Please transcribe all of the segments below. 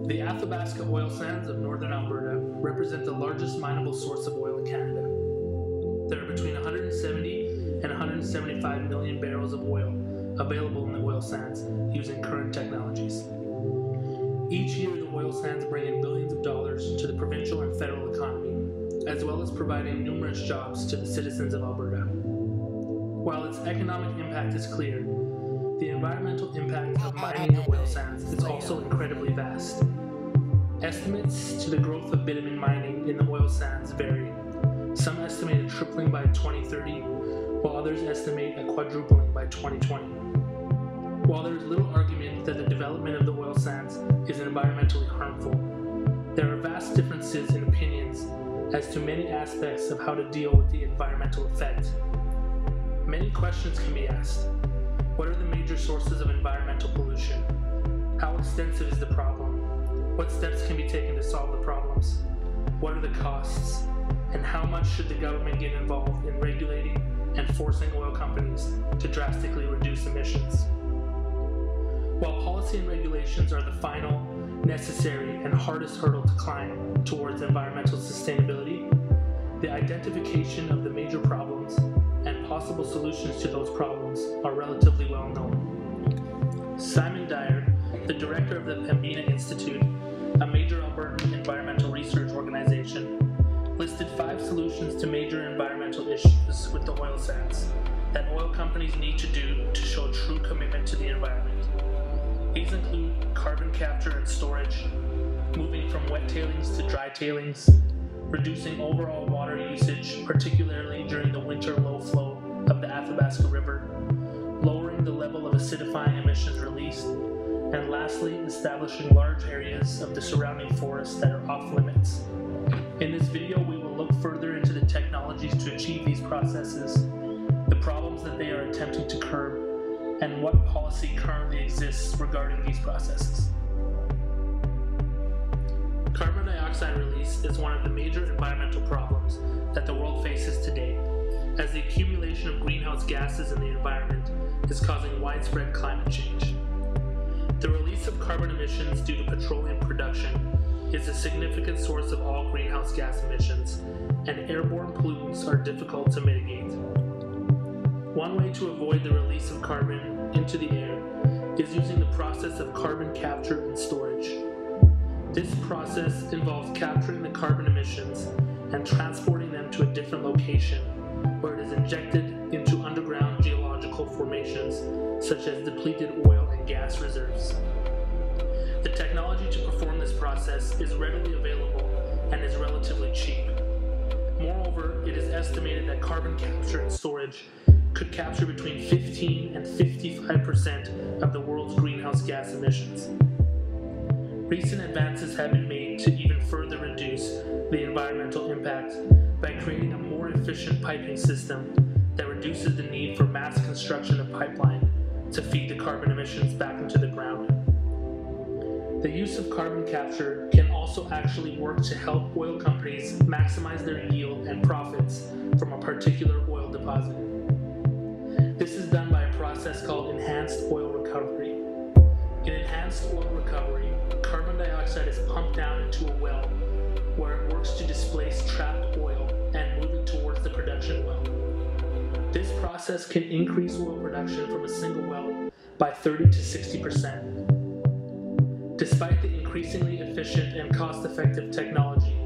The Athabasca oil sands of northern Alberta represent the largest mineable source of oil in Canada. There are between 170 and 175 million barrels of oil available in the oil sands using current technologies. Each year, the oil sands bring in billions of dollars to the provincial and federal economy, as well as providing numerous jobs to the citizens of Alberta. While its economic impact is clear, the environmental impact of mining the oil sands is also incredibly vast. Estimates to the growth of bitumen mining in the oil sands vary. Some estimate a tripling by 2030, while others estimate a quadrupling by 2020. While there is little argument that the development of the oil sands is environmentally harmful, there are vast differences in opinions as to many aspects of how to deal with the environmental effect. Many questions can be asked. What are the major sources of environmental pollution? How extensive is the problem? What steps can be taken to solve the problems? What are the costs? And how much should the government get involved in regulating and forcing oil companies to drastically reduce emissions? While policy and regulations are the final, necessary, and hardest hurdle to climb towards environmental sustainability, the identification of the major problems and possible solutions to those problems are relatively well known. Simon Dyer, the director of the Pembina Institute, a major Albertan environmental research organization, listed 5 solutions to major environmental issues with the oil sands that oil companies need to do to show true commitment to the environment. These include carbon capture and storage, moving from wet tailings to dry tailings, reducing overall water usage, particularly during the winter low flow of the Athabasca River, lowering the level of acidifying emissions released, and lastly, establishing large areas of the surrounding forest that are off limits. In this video, we will look further into the technologies to achieve these processes, the problems that they are attempting to curb, and what policy currently exists regarding these processes. Carbon dioxide release is one of the major environmental problems that the world faces today, as the accumulation of greenhouse gases in the environment is causing widespread climate change. The release of carbon emissions due to petroleum production is a significant source of all greenhouse gas emissions, and airborne pollutants are difficult to mitigate. One way to avoid the release of carbon into the air is using the process of carbon capture and storage. This process involves capturing the carbon emissions and transporting them to a different location where it is injected into underground geological formations such as depleted oil and gas reserves. The technology to perform this process is readily available and is relatively cheap. Moreover, it is estimated that carbon capture and storage could capture between 15 and 55% of the world's greenhouse gas emissions. Recent advances have been made to even further reduce the environmental impact by creating a more efficient piping system that reduces the need for mass construction of pipeline to feed the carbon emissions back into the ground. The use of carbon capture can also actually work to help oil companies maximize their yield and profits from a particular oil deposit. This is done by a process called enhanced oil recovery. In enhanced oil recovery, carbon dioxide is pumped down into a well where it works to displace trapped oil and move it towards the production well. This process can increase oil production from a single well by 30 to 60%. Despite the increasingly efficient and cost-effective technology,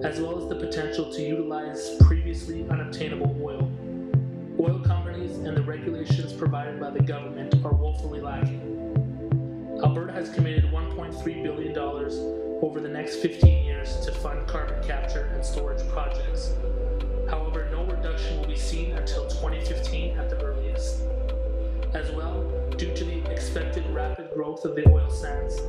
as well as the potential to utilize previously unobtainable oil, oil companies and the regulations provided by the government are woefully lacking. Alberta has committed $1.3 billion over the next 15 years to fund carbon capture and storage projects. However, no reduction will be seen until 2015 at the earliest. As well, due to the expected rapid growth of the oil sands,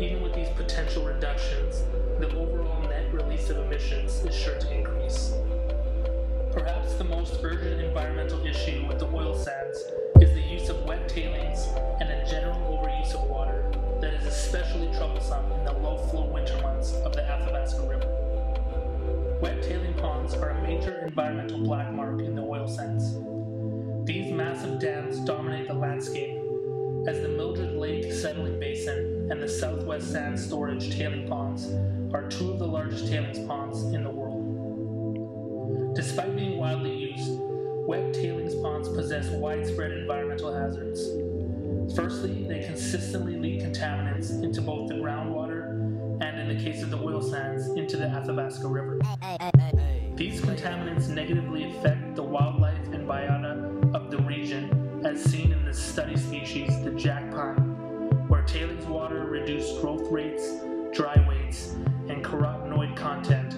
even with these potential reductions, the overall net release of emissions is sure to increase. Perhaps the most urgent environmental issue with the oil sands is the use of wet tailings and a general overuse of water that is especially troublesome in the low-flow winter months of the Athabasca River. Wet tailing ponds are a major environmental black mark in the oil sands. These massive dams dominate the landscape, as the Mildred Lake settling basin and the Southwest Sand Storage tailing ponds are two of the largest tailings ponds in the world. Despite being widely used, wet tailings ponds possess widespread environmental hazards. Firstly, they consistently leak contaminants into both the groundwater and, in the case of the oil sands, into the Athabasca River. These contaminants negatively affect the wildlife and biota of the region, as seen in the study species, the jack pine, where tailings water reduced growth rates, dry weights, and carotenoid content,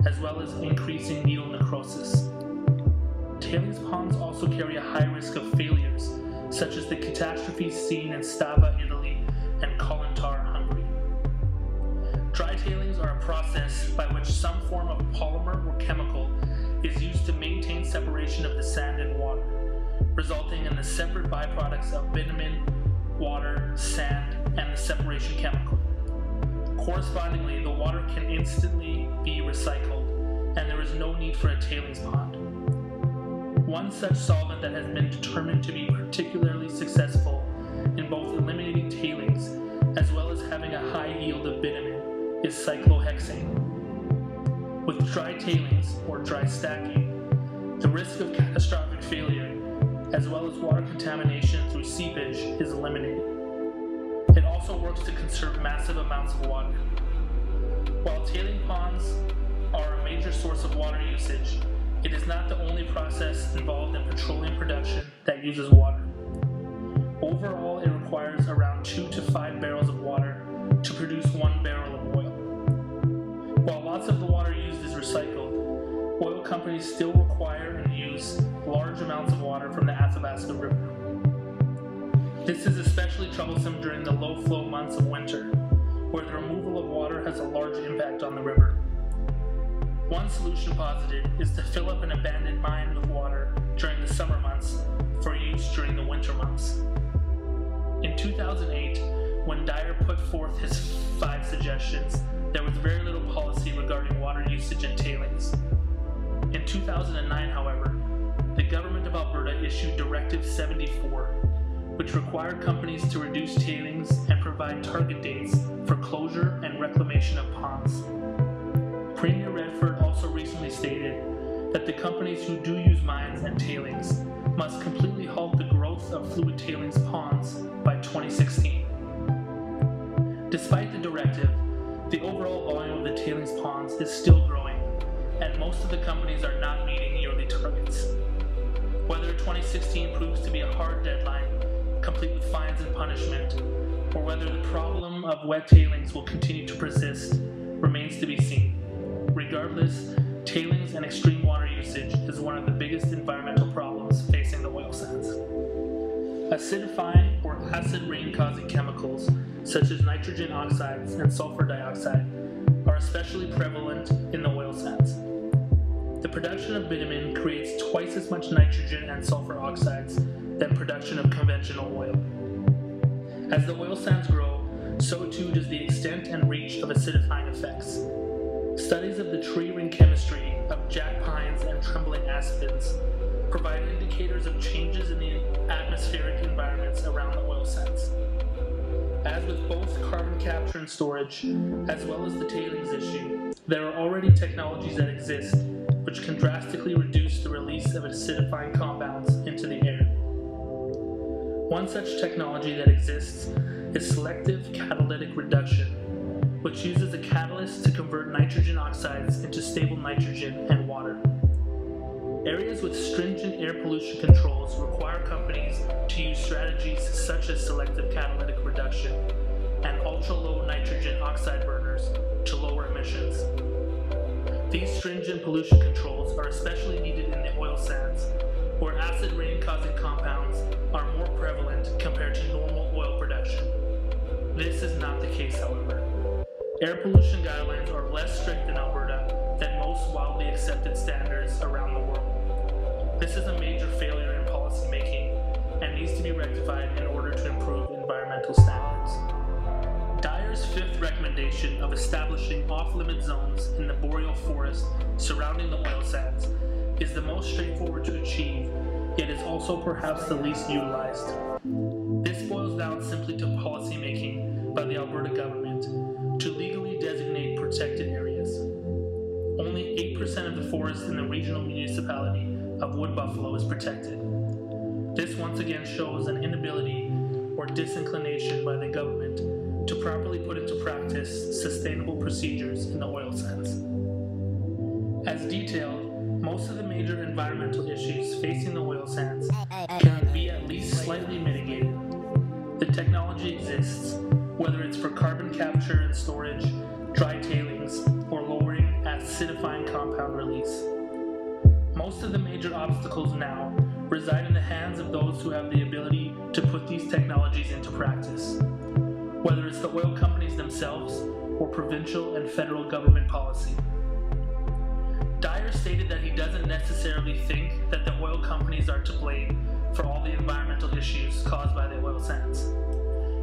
as well as increasing needle necrosis. Tailings ponds also carry a high risk of failures, such as the catastrophes seen in Stava, Italy, and Kolentar, Hungary. Dry tailings are a process by which some form of polymer or chemical is used to maintain separation of the sand and water, resulting in the separate byproducts of bitumen, water, sand, and the separation chemical. Correspondingly, the water can instantly be recycled, and there is no need for a tailings pond. One such solvent that has been determined to be particularly successful in both eliminating tailings as well as having a high yield of bitumen is cyclohexane. With dry tailings, or dry stacking, the risk of catastrophic failure as well as water contamination through seepage is eliminated. It also works to conserve massive amounts of water. While tailing ponds are a major source of water usage, it is not the only process involved in petroleum production that uses water. Overall, it requires around 2 to 5 barrels of water to produce 1 barrel of oil. While lots of the water used is recycled, oil companies still require and use large amounts of water from the Athabasca River. This is especially troublesome during the low flow months of winter, where the removal of water has a large impact on the river. One solution posited is to fill up an abandoned mine with water during the summer months for use during the winter months. In 2008, when Dyer put forth his 5 suggestions, there was very little policy regarding water usage and tailings. In 2009, however, the government of Alberta issued Directive 74, which required companies to reduce tailings and provide target dates for closure and reclamation of ponds. Premier Redford also recently stated that the companies who do use mines and tailings must completely halt the growth of fluid tailings ponds by 2016. Despite the directive, the overall volume of the tailings ponds is still growing, and most of the companies are not meeting yearly targets. Whether 2016 proves to be a hard deadline, complete with fines and punishment, or whether the problem of wet tailings will continue to persist, remains to be seen. Regardless, tailings and extreme water usage is one of the biggest environmental problems facing the oil sands. Acidifying or acid rain-causing chemicals, such as nitrogen oxides and sulfur dioxide, are especially prevalent in the oil sands. The production of bitumen creates twice as much nitrogen and sulfur oxides than production of conventional oil. As the oil sands grow, so too does the extent and reach of acidifying effects. Studies of the tree ring chemistry of jack pines and trembling aspens provide indicators of changes in the atmospheric environments around the oil sands. As with both carbon capture and storage, as well as the tailings issue, there are already technologies that exist which can drastically reduce the release of acidifying compounds into the air. One such technology that exists is selective catalytic reduction, which uses a catalyst to convert nitrogen oxides into stable nitrogen and water. Areas with stringent air pollution controls require companies to use strategies such as selective catalytic reduction and ultra-low nitrogen oxide burners to lower emissions. These stringent pollution controls are especially needed in the oil sands, where acid rain-causing compounds are more prevalent compared to normal oil production. This is not the case, however. Air pollution guidelines are less strict in Alberta than most widely accepted standards around the world. This is a major failure in policy making and needs to be rectified in order to improve environmental standards. Dyer's 5th recommendation of establishing off-limit zones in the boreal forest surrounding the oil sands is the most straightforward to achieve, yet is also perhaps the least utilized. This boils down simply to policy making by the Alberta government to legally designate protected areas. Only 8% of the forest in the regional municipality of Wood Buffalo is protected. This once again shows an inability or disinclination by the government to properly put into practice sustainable procedures in the oil sands. As detailed, most of the major environmental issues facing the oil sands can be at least slightly mitigated. The technology exists, whether it's for carbon capture and storage, dry tailings, or lowering acidifying compound release. Most of the major obstacles now reside in the hands of those who have the ability to put these technologies into practice, whether it's the oil companies themselves or provincial and federal government policy. Dyer stated that he doesn't necessarily think that the oil companies are to blame for all the environmental issues caused by the oil sands.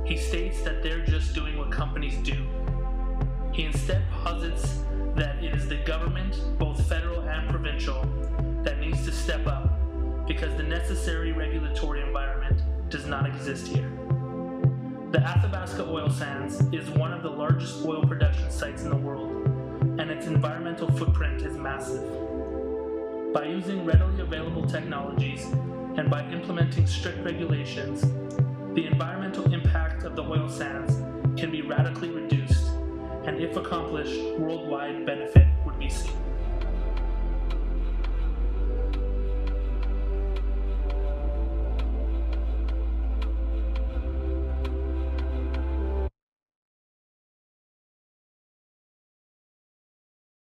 He states that they're just doing what companies do. He instead posits that it is the government, both federal and provincial, that needs to step up because the necessary regulatory environment does not exist here. The Athabasca oil sands is one of the largest oil production sites in the world, and its environmental footprint is massive. By using readily available technologies and by implementing strict regulations, the environmental impact of the oil sands can be radically reduced, and if accomplished, worldwide benefit would be seen.